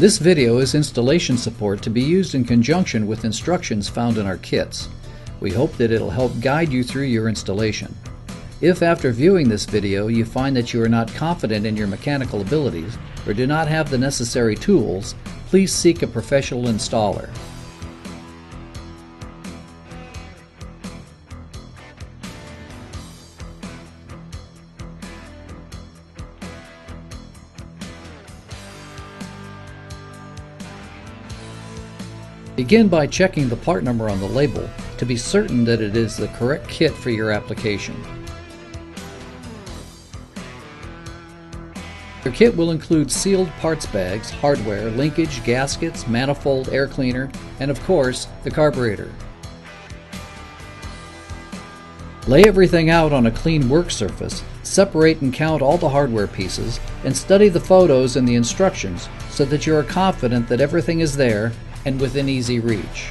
This video is installation support to be used in conjunction with instructions found in our kits. We hope that it'll help guide you through your installation. If after viewing this video you find that you are not confident in your mechanical abilities or do not have the necessary tools, please seek a professional installer. Begin by checking the part number on the label to be certain that it is the correct kit for your application. Your kit will include sealed parts bags, hardware, linkage, gaskets, manifold, air cleaner, and of course, the carburetor. Lay everything out on a clean work surface, separate and count all the hardware pieces, and study the photos and the instructions so that you are confident that everything is there and within easy reach.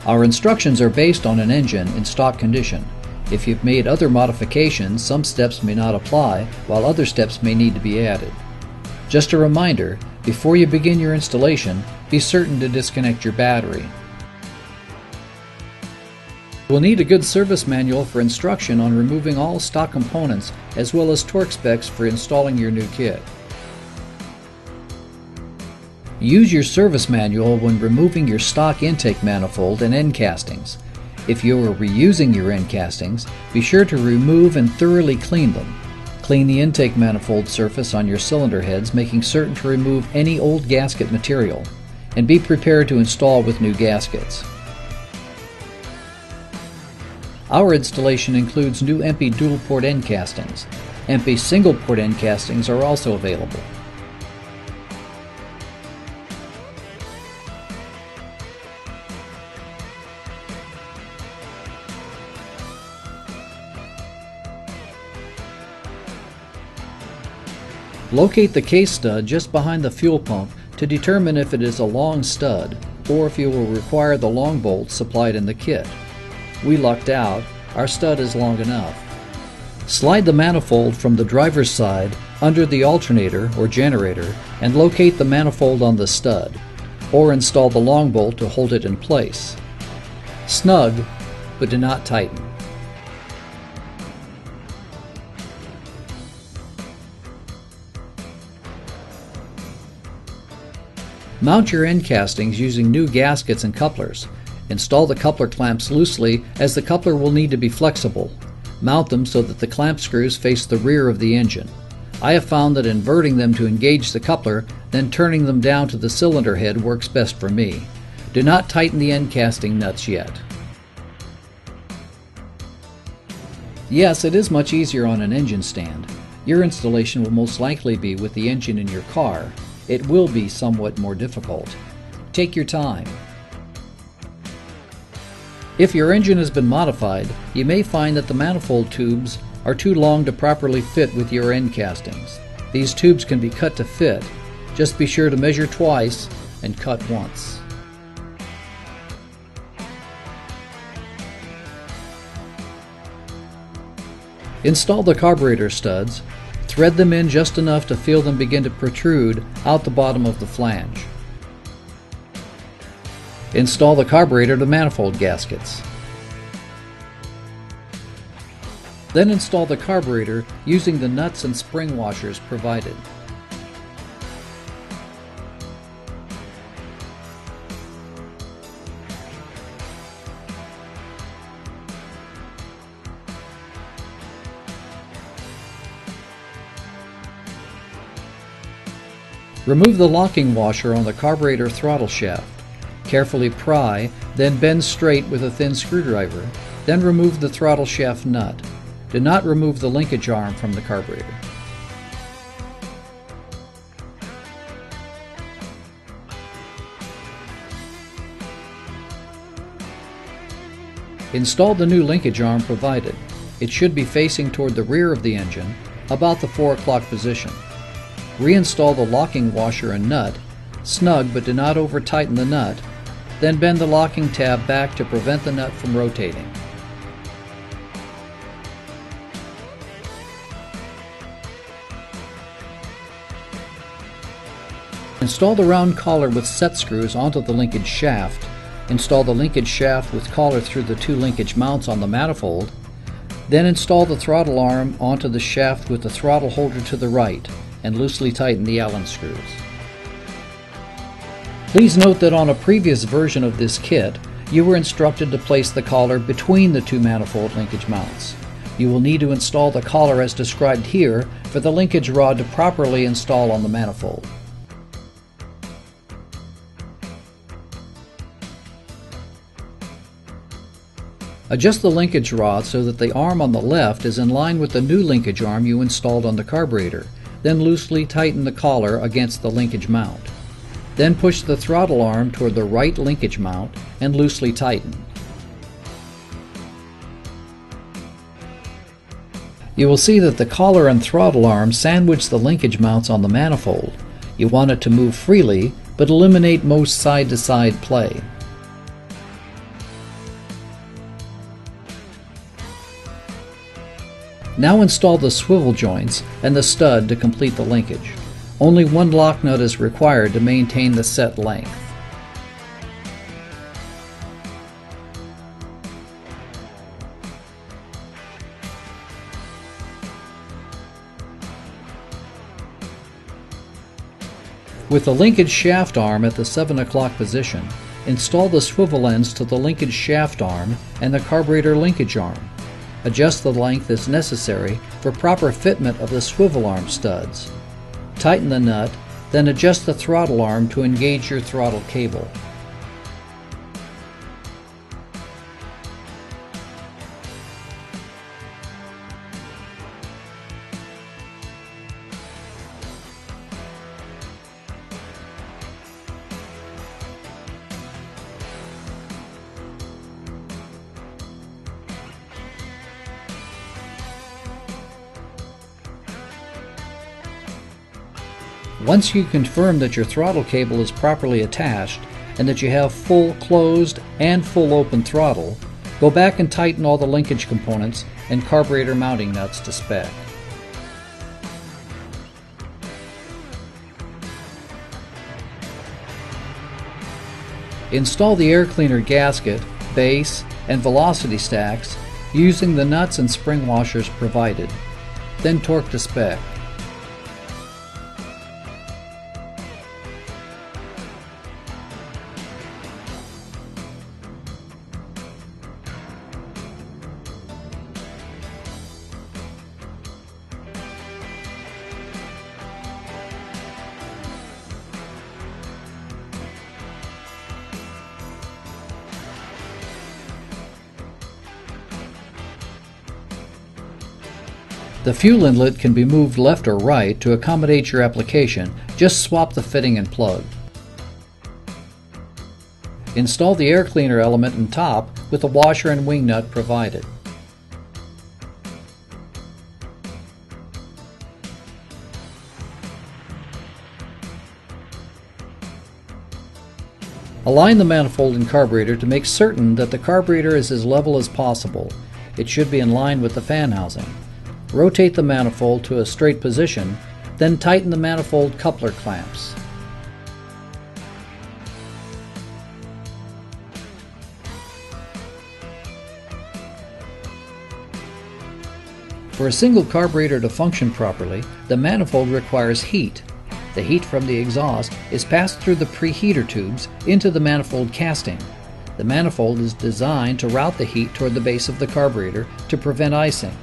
Our instructions are based on an engine in stock condition. If you've made other modifications, some steps may not apply, while other steps may need to be added. Just a reminder, before you begin your installation, be certain to disconnect your battery. You'll need a good service manual for instruction on removing all stock components, as well as torque specs for installing your new kit. Use your service manual when removing your stock intake manifold and end castings. If you are reusing your end castings, be sure to remove and thoroughly clean them. Clean the intake manifold surface on your cylinder heads, making certain to remove any old gasket material, and be prepared to install with new gaskets. Our installation includes new EMPI dual port end castings. EMPI single port end castings are also available. Locate the case stud just behind the fuel pump to determine if it is a long stud or if you will require the long bolt supplied in the kit. We lucked out, our stud is long enough. Slide the manifold from the driver's side under the alternator or generator and locate the manifold on the stud, or install the long bolt to hold it in place. Snug, but do not tighten. Mount your end castings using new gaskets and couplers. Install the coupler clamps loosely, as the coupler will need to be flexible. Mount them so that the clamp screws face the rear of the engine. I have found that inverting them to engage the coupler, then turning them down to the cylinder head works best for me. Do not tighten the end casting nuts yet. Yes, it is much easier on an engine stand. Your installation will most likely be with the engine in your car. It will be somewhat more difficult. Take your time. If your engine has been modified, you may find that the manifold tubes are too long to properly fit with your end castings. These tubes can be cut to fit. Just be sure to measure twice and cut once. Install the carburetor studs. Thread them in just enough to feel them begin to protrude out the bottom of the flange. Install the carburetor to manifold gaskets. Then install the carburetor using the nuts and spring washers provided. Remove the locking washer on the carburetor throttle shaft. Carefully pry, then bend straight with a thin screwdriver. Then remove the throttle shaft nut. Do not remove the linkage arm from the carburetor. Install the new linkage arm provided. It should be facing toward the rear of the engine, about the 4 o'clock position. Reinstall the locking washer and nut, snug but do not over-tighten the nut, then bend the locking tab back to prevent the nut from rotating. Install the round collar with set screws onto the linkage shaft. Install the linkage shaft with collar through the 2 linkage mounts on the manifold. Then install the throttle arm onto the shaft with the throttle holder to the right and loosely tighten the Allen screws. Please note that on a previous version of this kit, you were instructed to place the collar between the 2 manifold linkage mounts. You will need to install the collar as described here for the linkage rod to properly install on the manifold. Adjust the linkage rod so that the arm on the left is in line with the new linkage arm you installed on the carburetor. Then loosely tighten the collar against the linkage mount. Then push the throttle arm toward the right linkage mount and loosely tighten. You will see that the collar and throttle arm sandwich the linkage mounts on the manifold. You want it to move freely, but eliminate most side-to-side play. Now install the swivel joints and the stud to complete the linkage. Only 1 lock nut is required to maintain the set length. With the linkage shaft arm at the 7 o'clock position, install the swivel ends to the linkage shaft arm and the carburetor linkage arm. Adjust the length as necessary for proper fitment of the swivel arm studs. Tighten the nut, then adjust the throttle arm to engage your throttle cable. Once you confirm that your throttle cable is properly attached and that you have full closed and full open throttle, go back and tighten all the linkage components and carburetor mounting nuts to spec. Install the air cleaner gasket, base, and velocity stacks using the nuts and spring washers provided. Then torque to spec. The fuel inlet can be moved left or right to accommodate your application. Just swap the fitting and plug. Install the air cleaner element on top with the washer and wing nut provided. Align the manifold and carburetor to make certain that the carburetor is as level as possible. It should be in line with the fan housing. Rotate the manifold to a straight position, then tighten the manifold coupler clamps. For a single carburetor to function properly, the manifold requires heat. The heat from the exhaust is passed through the preheater tubes into the manifold casting. The manifold is designed to route the heat toward the base of the carburetor to prevent icing.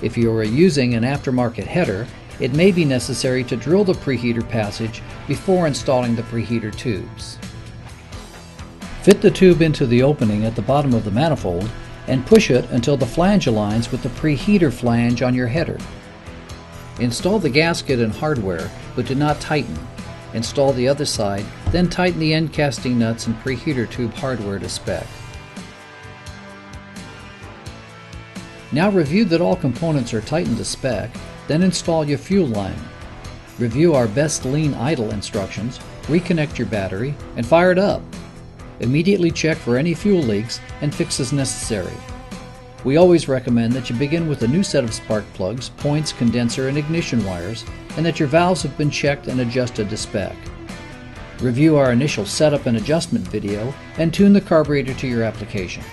If you are using an aftermarket header, it may be necessary to drill the preheater passage before installing the preheater tubes. Fit the tube into the opening at the bottom of the manifold and push it until the flange aligns with the preheater flange on your header. Install the gasket and hardware, but do not tighten. Install the other side, then tighten the end casting nuts and preheater tube hardware to spec. Now review that all components are tightened to spec, then install your fuel line. Review our best lean idle instructions, reconnect your battery, and fire it up. Immediately check for any fuel leaks and fix as necessary. We always recommend that you begin with a new set of spark plugs, points, condenser, and ignition wires, and that your valves have been checked and adjusted to spec. Review our initial setup and adjustment video and tune the carburetor to your application.